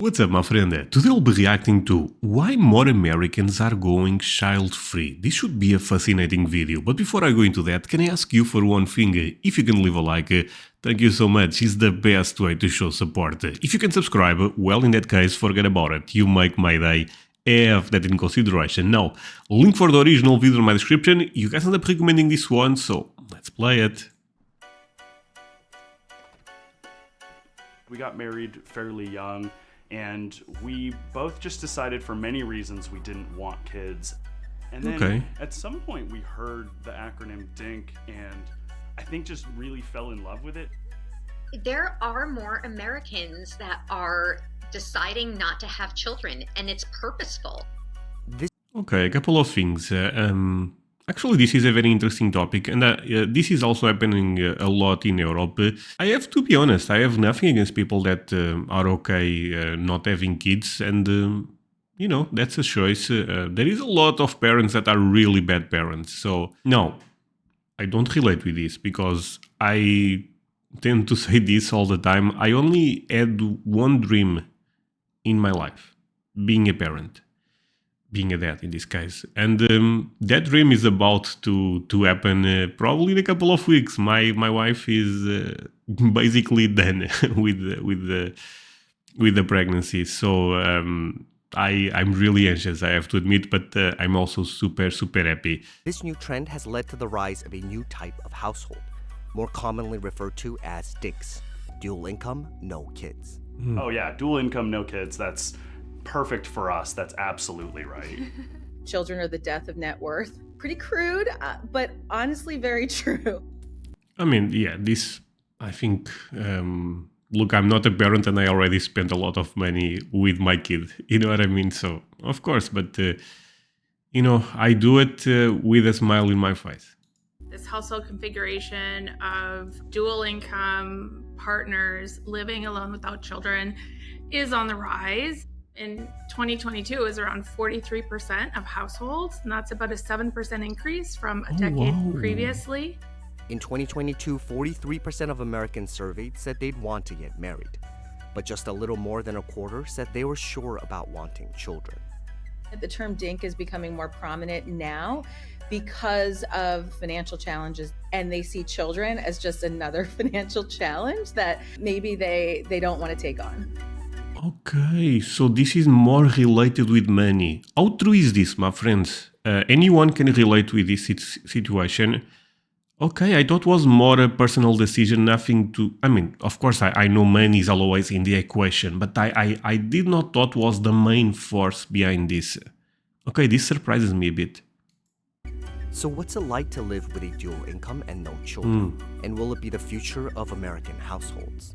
What's up, my friend? Today I'll be reacting to why more Americans are going child-free. This should be a fascinating video, but before I go into that, can I ask you for one thing? If you can leave a like, thank you so much. It's the best way to show support. If you can subscribe, well, in that case, forget about it. You make my day. Have that in consideration. Now, link for the original video in my description. You guys end up recommending this one, so let's play it. We got married fairly young, and we both just decided for many reasons we didn't want kids. And then at some point we heard the acronym DINK, and I think just really fell in love with it. There are more Americans that are deciding not to have children, and it's purposeful. Okay, a couple of things. Actually, this is a very interesting topic, and this is also happening a lot in Europe. I have to be honest, I have nothing against people that are okay not having kids, and you know, that's a choice. There is a lot of parents that are really bad parents, so no, I don't relate with this because I tend to say this all the time. I only had one dream in my life, being a parent. Being a dad in this case, and that dream is about to happen probably in a couple of weeks. My wife is basically done with the pregnancy, so I'm really anxious, I have to admit, but I'm also super happy. This new trend has led to the rise of a new type of household, more commonly referred to as DINKs, dual income, no kids. Oh yeah, dual income, no kids. That's perfect for us. That's absolutely right. Children are the death of net worth. Pretty crude, but honestly very true. I mean, yeah, this, I think, look, I'm not a parent and I already spent a lot of money with my kid. You know what I mean? So, of course, but, you know, I do it with a smile in my face. This household configuration of dual income partners living alone without children is on the rise. In 2022 is around 43% of households, and that's about a 7% increase from a decade previously. In 2022, 43% of Americans surveyed said they'd want to get married, but just a little more than a quarter said they were sure about wanting children. The term DINK is becoming more prominent now because of financial challenges, and they see children as just another financial challenge that maybe they don't want to take on. Okay, so this is more related with money. How true is this, my friends? Anyone can relate with this situation. Okay, I thought it was more a personal decision, nothing to... I mean, of course, I know money is always in the equation, but I did not thought was the main force behind this. Okay, this surprises me a bit. So what's it like to live with a dual income and no children? And will it be the future of American households?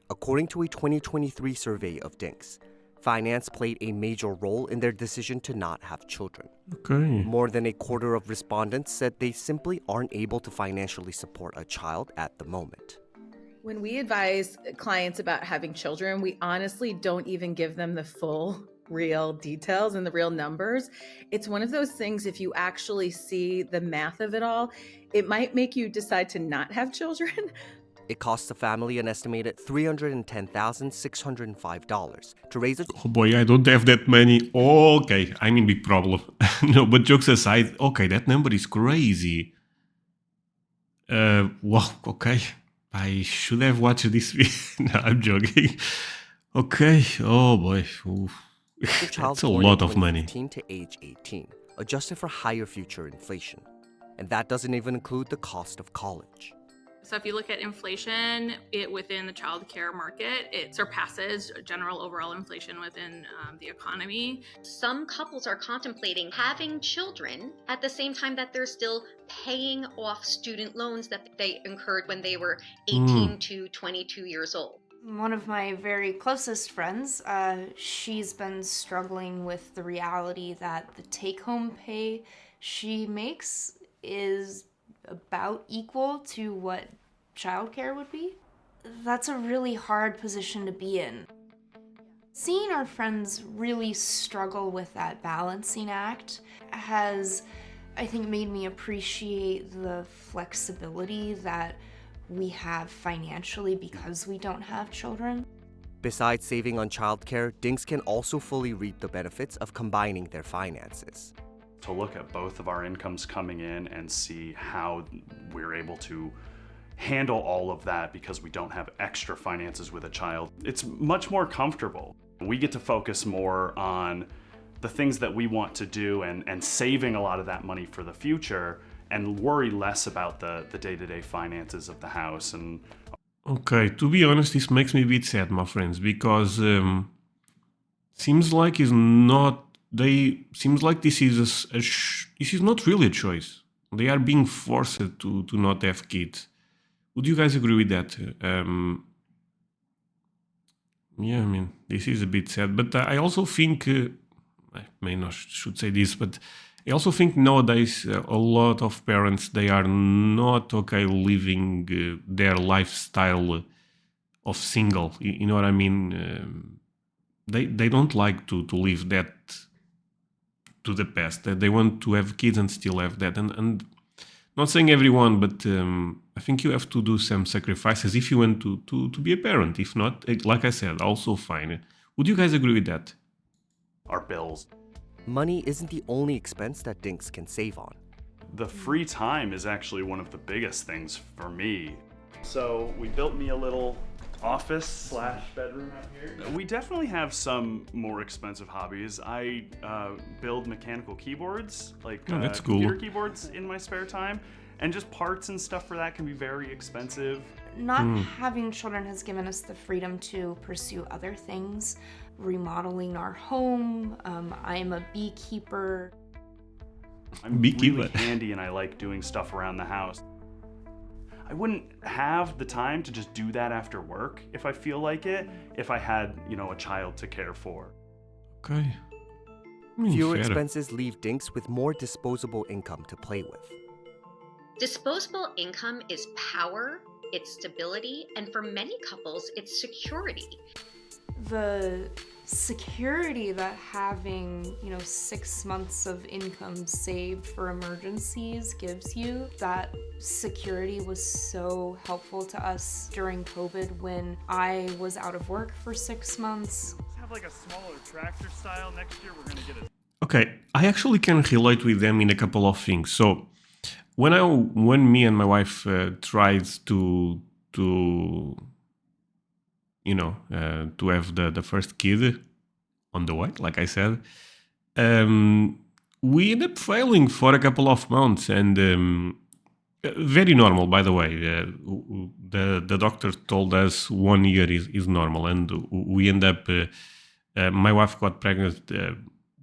According to a 2023 survey of DINKs, finance played a major role in their decision to not have children. Okay. More than a quarter of respondents said they simply aren't able to financially support a child at the moment. When we advise clients about having children, we honestly don't even give them the full real details and the real numbers. It's one of those things, if you actually see the math of it all, it might make you decide to not have children. It costs the family an estimated $310,605 to raise a... Oh boy, I don't have that many. Oh, okay, I'm in big problem. No, but jokes aside, okay, that number is crazy. Well, okay, I should have watched this video. No, I'm joking. Okay, oh boy. That's a lot of money. 15 to age 18, adjusted for higher future inflation. And that doesn't even include the cost of college. So if you look at inflation within the child care market, it surpasses general overall inflation within the economy. Some couples are contemplating having children at the same time that they're still paying off student loans that they incurred when they were 18 to 22 years old. One of my very closest friends, she's been struggling with the reality that the take-home pay she makes is about equal to what childcare would be. That's a really hard position to be in. Seeing our friends really struggle with that balancing act has, I think, made me appreciate the flexibility that we have financially because we don't have children. Besides saving on childcare, dinks can also fully reap the benefits of combining their finances. To look at both of our incomes coming in and see how we're able to handle all of that because we don't have extra finances with a child, it's much more comfortable. We get to focus more on the things that we want to do and saving a lot of that money for the future and worry less about the day-to-day finances of the house. And Okay, to be honest, this makes me a bit sad, my friends, because seems like it's not. Seems like this is this is not really a choice. They are being forced to not have kids. Would you guys agree with that? Yeah, I mean, this is a bit sad, but I also think I may not should say this, but I also think nowadays a lot of parents, they are not okay living their lifestyle of single. You know what I mean? They don't like to live that to the past. They want to have kids and still have that. And not saying everyone, but I think you have to do some sacrifices if you want to be a parent. If not, like I said, also fine. Would you guys agree with that? our bills. Money isn't the only expense that dinks can save on. The free time is actually one of the biggest things for me. So we built me a little office / bedroom out here. We definitely have some more expensive hobbies. I build mechanical keyboards, like that's computer cool. keyboards in my spare time. And just parts and stuff for that can be very expensive. Not having children has given us the freedom to pursue other things, remodeling our home. I'm a beekeeper. I'm Beekeeper. really handy and I like doing stuff around the house. I wouldn't have the time to just do that after work if I feel like it, if I had, a child to care for. Okay. I mean, Fewer fair. expenses leave dinks with more disposable income to play with. Disposable income is power, it's stability, and for many couples, it's security. The security that having 6 months of income saved for emergencies gives you, that security was so helpful to us during COVID when I was out of work for 6 months. Have like a smaller tractor style. Next year we're gonna get a Okay, I actually can relate with them in a couple of things. So when me and my wife tried to have the first kid on the way, like I said, we ended up failing for a couple of months, and very normal, by the way. The doctor told us 1 year is normal, and we end up. My wife got pregnant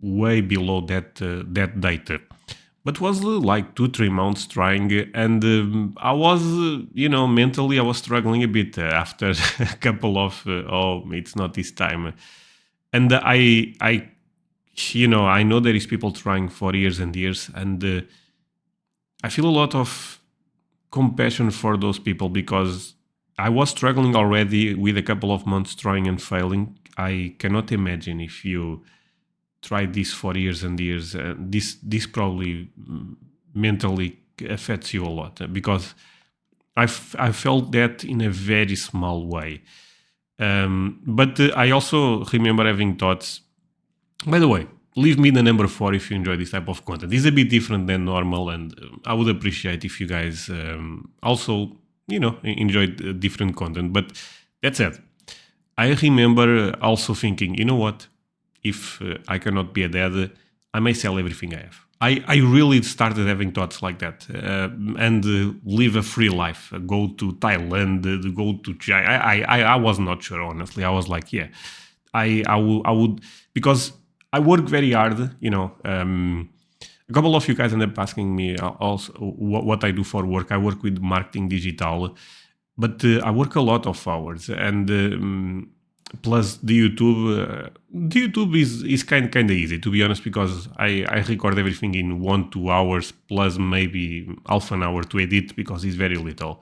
way below that date. But was like 2-3 months trying, and I was, mentally I was struggling a bit after a couple of, it's not this time. And I know there is people trying for years and years, and I feel a lot of compassion for those people because I was struggling already with a couple of months trying and failing. I cannot imagine if you tried this for years and years. This probably mentally affects you a lot because I felt that in a very small way. But I also remember having thoughts. By the way, leave me the number 4 if you enjoy this type of content. It's a bit different than normal, and I would appreciate if you guys also, enjoyed different content. But that said, I remember also thinking, you know what? If I cannot be a dad, I may sell everything I have. I really started having thoughts like that and live a free life, go to Thailand, go to China. I was not sure, honestly. I was like, yeah, I would, because I work very hard, a couple of you guys end up asking me also what I do for work. I work with marketing digital, but I work a lot of hours, and plus the YouTube is kind of easy, to be honest, because I record everything in 1-2 hours plus maybe half an hour to edit because it's very little.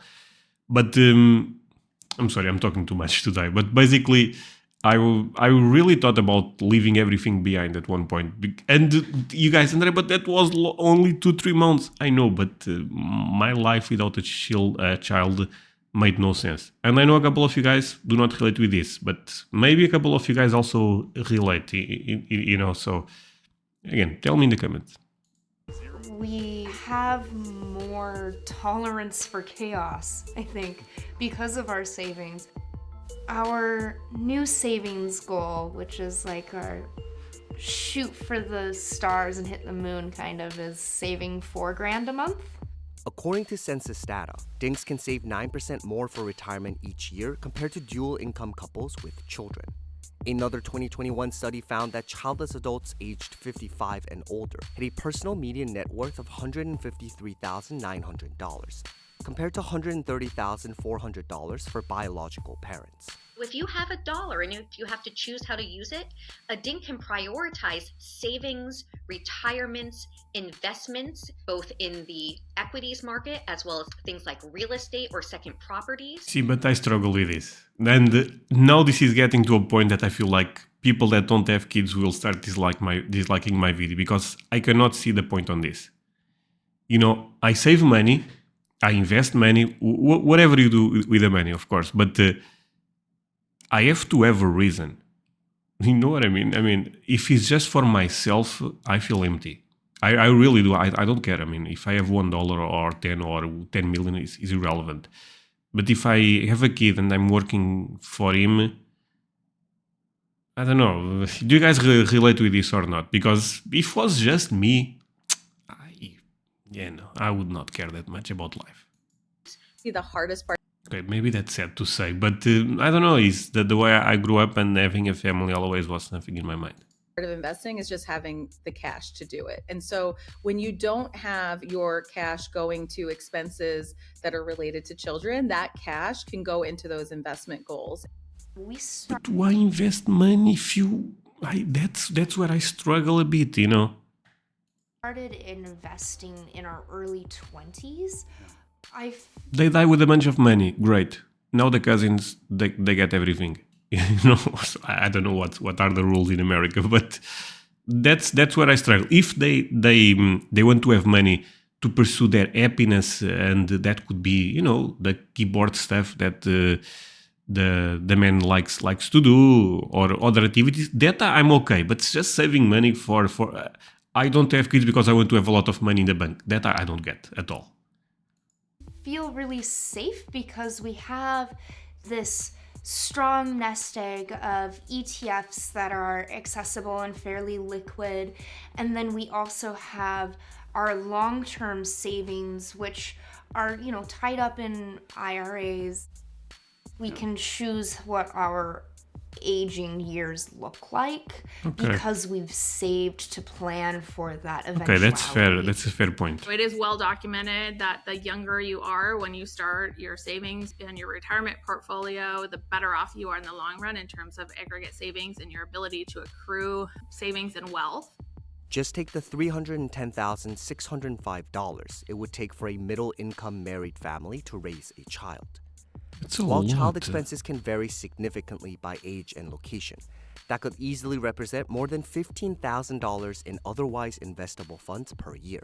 But I'm sorry, I'm talking too much today. But basically, I really thought about leaving everything behind at one point. And you guys, André, but that was only 2-3 months. I know, but my life without a child made no sense. And I know a couple of you guys do not relate with this, but maybe a couple of you guys also relate, so again, tell me in the comments. We have more tolerance for chaos, I think, because of our savings. Our new savings goal, which is like our shoot for the stars and hit the moon kind of, is saving $4,000 a month. According to census data, dinks can save 9% more for retirement each year compared to dual income couples with children. Another 2021 study found that childless adults aged 55 and older had a personal median net worth of $153,900, compared to $130,400 for biological parents. If you have $1 and if you have to choose how to use it, a dink can prioritize savings, retirements, investments, both in the equities market as well as things like real estate or second properties. See, but I struggle with this. And now this is getting to a point that I feel like people that don't have kids will start disliking my video, because I cannot see the point on this. I save money, I invest money, whatever you do with the money, of course, but I have to have a reason. You know what I mean? I mean, if it's just for myself, I feel empty. I really do. I don't care. I mean, if I have $1 or 10 or 10 million is irrelevant. But if I have a kid and I'm working for him, I don't know. Do you guys relate with this or not? Because if it was just me, I would not care that much about life. See, the hardest part. Okay, maybe that's sad to say, but I don't know. Is that the way I grew up, and having a family always was something in my mind. Part of investing is just having the cash to do it. And so when you don't have your cash going to expenses that are related to children, that cash can go into those investment goals. But why invest money if you... that's where I struggle a bit, Started investing in our early 20s. They die with a bunch of money. Great. Now the cousins, they get everything. So I don't know what are the rules in America, but that's where I struggle. If they want to have money to pursue their happiness, and that could be the keyboard stuff that the man likes to do, or other activities, that I'm okay. But it's just saving money for I don't have kids because I want to have a lot of money in the bank. That I don't get at all. Feel really safe because we have this strong nest egg of ETFs that are accessible and fairly liquid, and then we also have our long-term savings, which are tied up in IRAs. We can choose what our aging years look like because we've saved to plan for that eventuality. Okay, that's fair. That's a fair point. It is well documented that the younger you are when you start your savings and your retirement portfolio, the better off you are in the long run in terms of aggregate savings and your ability to accrue savings and wealth. Just take the $310,605 it would take for a middle-income married family to raise a child. While child expenses can vary significantly by age and location, that could easily represent more than $15,000 in otherwise investable funds per year.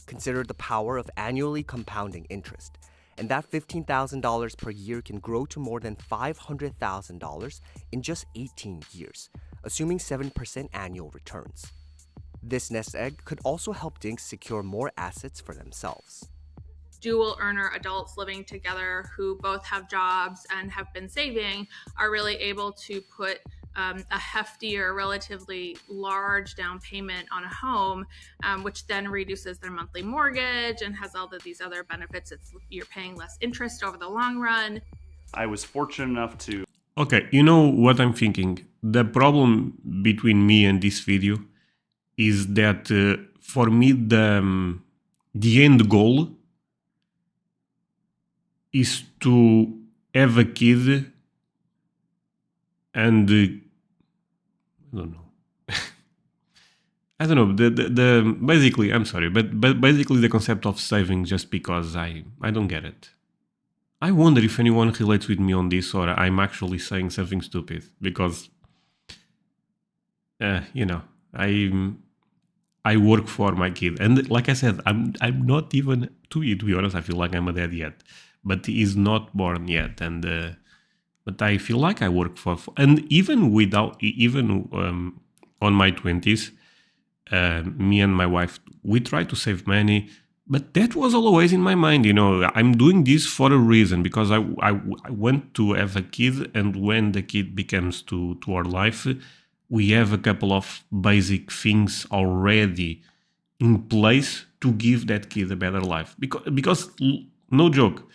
Consider the power of annually compounding interest, and that $15,000 per year can grow to more than $500,000 in just 18 years, assuming 7% annual returns. This nest egg could also help dinks secure more assets for themselves. Dual earner adults living together who both have jobs and have been saving are really able to put a heftier, relatively large down payment on a home, which then reduces their monthly mortgage and has all of these other benefits. You're paying less interest over the long run. I was fortunate enough to... Okay, you know what I'm thinking? The problem between me and this video is that for me the end goal is to have a kid and I don't know. The basically, I'm sorry, but basically the concept of saving just because I don't get it. I wonder if anyone relates with me on this, or I'm actually saying something stupid because I work for my kid, and like I said, I'm not even to be honest. I feel like I'm a dad yet. but he's not born yet. And but I feel like I work for, and even on my 20s, me and my wife, we try to save money, but that was always in my mind. I'm doing this for a reason, because I want to have a kid, and when the kid becomes to our life, we have a couple of basic things already in place to give that kid a better life. Because no joke,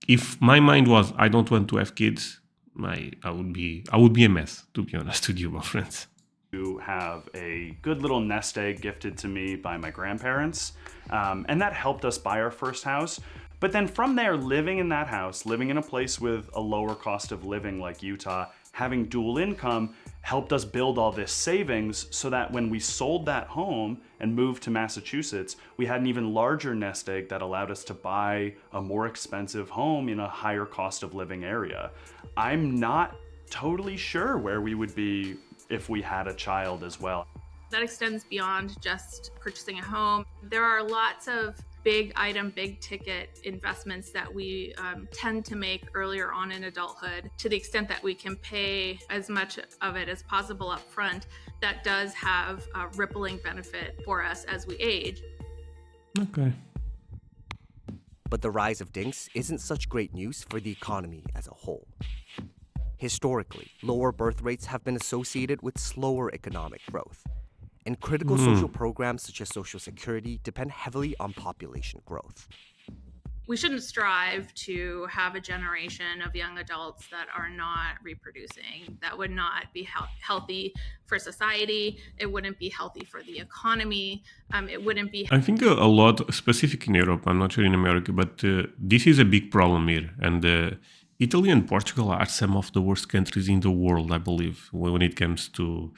if my mind was I don't want to have kids, I would be a mess, to be honest with you, my friends. To have a good little nest egg gifted to me by my grandparents, and that helped us buy our first house. But then from there, living in that house, living in a place with a lower cost of living like Utah, having dual income helped us build all this savings, so that when we sold that home and moved to Massachusetts, we had an even larger nest egg that allowed us to buy a more expensive home in a higher cost of living area. I'm not totally sure where we would be if we had a child as well. That extends beyond just purchasing a home. There are lots of big item, big ticket investments that we tend to make earlier on in adulthood. To the extent that we can pay as much of it as possible up front, that does have a rippling benefit for us as we age. Okay. But the rise of dinks isn't such great news for the economy as a whole. Historically, lower birth rates have been associated with slower economic growth, and critical social programs such as Social Security depend heavily on population growth. We shouldn't strive to have a generation of young adults that are not reproducing. That would not be healthy for society. It wouldn't be healthy for the economy. It wouldn't be... I think a lot, specific in Europe, I'm not sure in America, but this is a big problem here. And Italy and Portugal are some of the worst countries in the world, I believe, when it comes to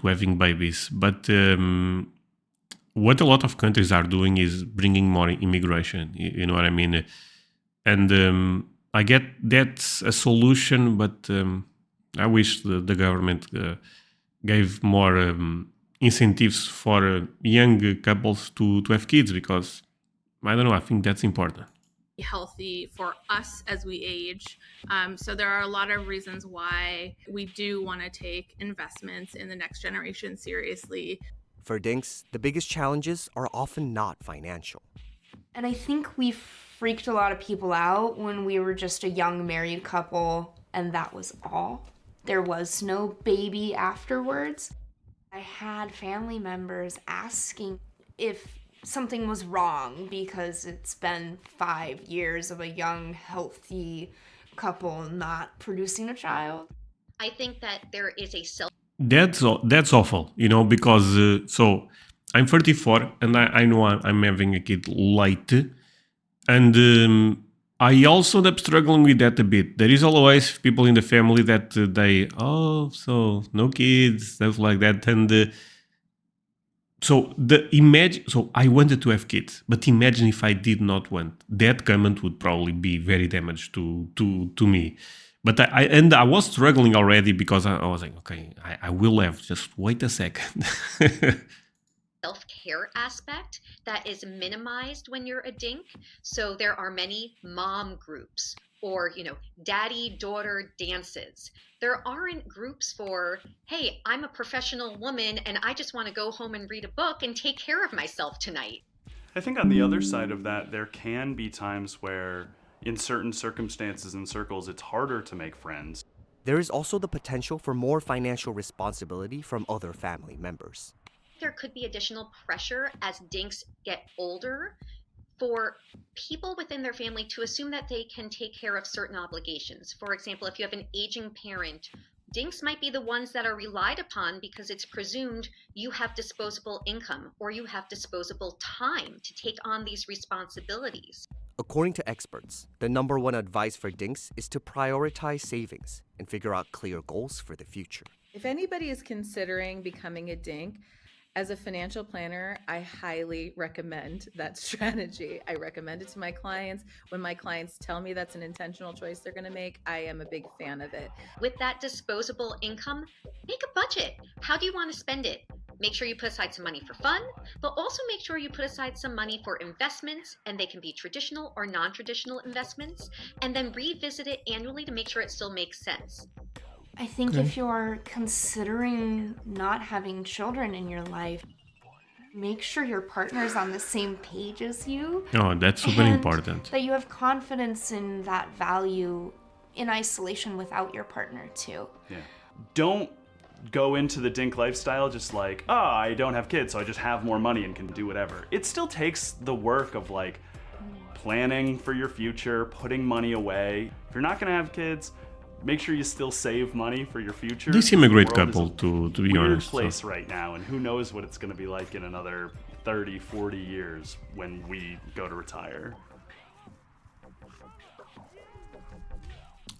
having babies. But what a lot of countries are doing is bringing more immigration. You know what I mean? And I get that's a solution, but I wish the government gave more incentives for young couples to have kids, because I don't know, I think that's important. Healthy for us as we age. So there are a lot of reasons why we do want to take investments in the next generation seriously. For dinks, the biggest challenges are often not financial. And I think we freaked a lot of people out when we were just a young married couple, and that was all. There was no baby afterwards. I had family members asking if something was wrong because it's been 5 years of a young, healthy couple not producing a child. I think that there is a That's awful, because so I'm 34 and I know I'm having a kid late, and I also end up struggling with that a bit. There is always people in the family that so no kids, stuff like that, and so I wanted to have kids, but imagine if I did not want. That comment would probably be very damaged to me. But I was struggling already, because I was like, okay, I will have. Just wait a second. Self-care aspect that is minimized when you're a dink. So there are many mom groups, or daddy-daughter dances. There aren't groups for, hey, I'm a professional woman and I just want to go home and read a book and take care of myself tonight. I think on the other side of that, there can be times where in certain circumstances and circles, it's harder to make friends. There is also the potential for more financial responsibility from other family members. There could be additional pressure as dinks get older for people within their family to assume that they can take care of certain obligations. For example, if you have an aging parent, dinks might be the ones that are relied upon because it's presumed you have disposable income or you have disposable time to take on these responsibilities. According to experts, the number one advice for dinks is to prioritize savings and figure out clear goals for the future. If anybody is considering becoming a dink, as a financial planner, I highly recommend that strategy. I recommend it to my clients. When my clients tell me that's an intentional choice they're going to make, I am a big fan of it. With that disposable income, make a budget. How do you want to spend it? Make sure you put aside some money for fun, but also make sure you put aside some money for investments, and they can be traditional or non-traditional investments, and then revisit it annually to make sure it still makes sense. I think if you're considering not having children in your life, make sure your partner's on the same page as you. Oh, that's super important. That you have confidence in that value in isolation without your partner too. Yeah. Don't go into the dink lifestyle just like, oh, I don't have kids, so I just have more money and can do whatever. It still takes the work of like planning for your future, putting money away. If you're not gonna have kids, make sure you still save money for your future. They seem a great couple, to be weird honest. Place right now, and who knows what it's gonna be like in another 30, 40 years when we go to retire.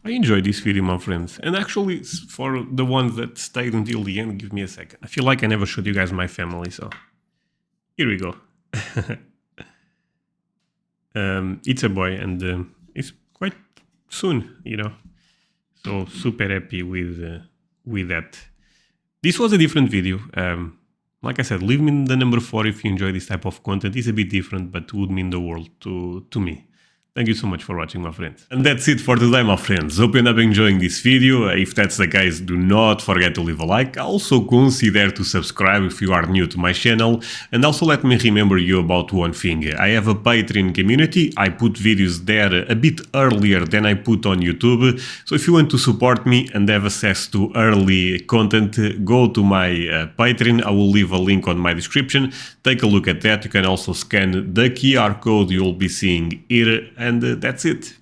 I enjoyed this video, my friends, and actually, for the ones that stayed until the end, give me a second. I feel like I never showed you guys my family, so here we go. It's a boy, and it's quite soon, you know, so super happy with that. This was a different video. Like I said, leave me the number 4 if you enjoy this type of content. It's a bit different, but would mean the world to me. Thank you so much for watching, my friends. And that's it for today, my friends. Hope you end up enjoying this video. If that's the case, do not forget to leave a like. Also consider to subscribe if you are new to my channel. And also let me remember you about one thing. I have a Patreon community. I put videos there a bit earlier than I put on YouTube. So if you want to support me and have access to early content, go to my Patreon. I will leave a link on my description. Take a look at that. You can also scan the QR code you'll be seeing here. And that's it.